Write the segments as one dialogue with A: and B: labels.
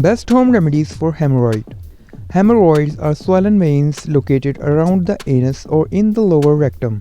A: Best home remedies for hemorrhoid. Hemorrhoids are swollen veins located around the anus or in the lower rectum.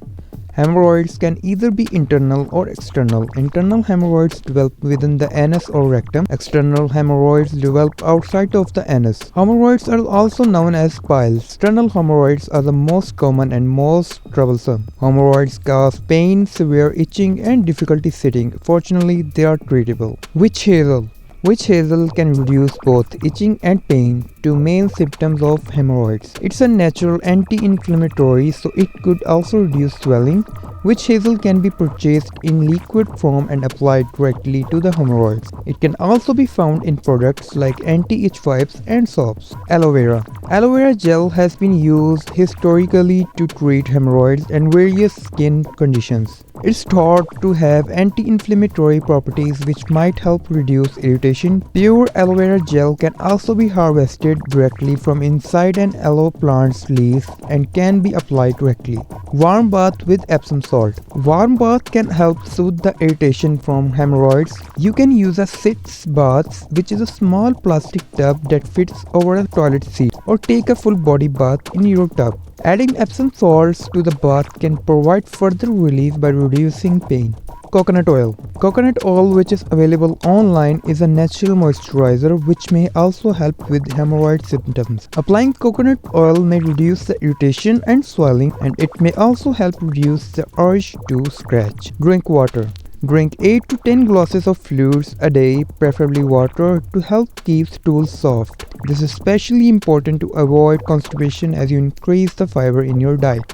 A: Hemorrhoids can either be internal or external. Internal hemorrhoids develop within the anus or rectum. External hemorrhoids develop outside of the anus. Hemorrhoids are also known as piles. External hemorrhoids are the most common and most troublesome. Hemorrhoids cause pain, severe itching, and difficulty sitting. Fortunately, they are treatable. Witch hazel. Witch hazel can reduce both itching and pain, two main symptoms of hemorrhoids. It's a natural anti-inflammatory, so it could also reduce swelling. Witch hazel can be purchased in liquid form and applied directly to the hemorrhoids. It can also be found in products like anti-itch wipes and soaps. Aloe vera. Aloe vera gel has been used historically to treat hemorrhoids and various skin conditions. It's thought to have anti-inflammatory properties which might help reduce irritation. Pure aloe vera gel can also be harvested directly from inside an aloe plant's leaves and can be applied directly. Warm bath with Epsom salt. Warm bath can help soothe the irritation from hemorrhoids. You can use a sitz bath, which is a small plastic tub that fits over a toilet seat, or take a full body bath in your tub. Adding Epsom salts to the bath can provide further relief by reducing pain. Coconut oil. Coconut oil, which is available online, is a natural moisturizer which may also help with hemorrhoid symptoms. Applying coconut oil may reduce the irritation and swelling, and it may also help reduce the urge to scratch. Drink water. Drink 8 to 10 glasses of fluids a day, preferably water, to help keep stools soft. This is especially important to avoid constipation as you increase the fiber in your diet.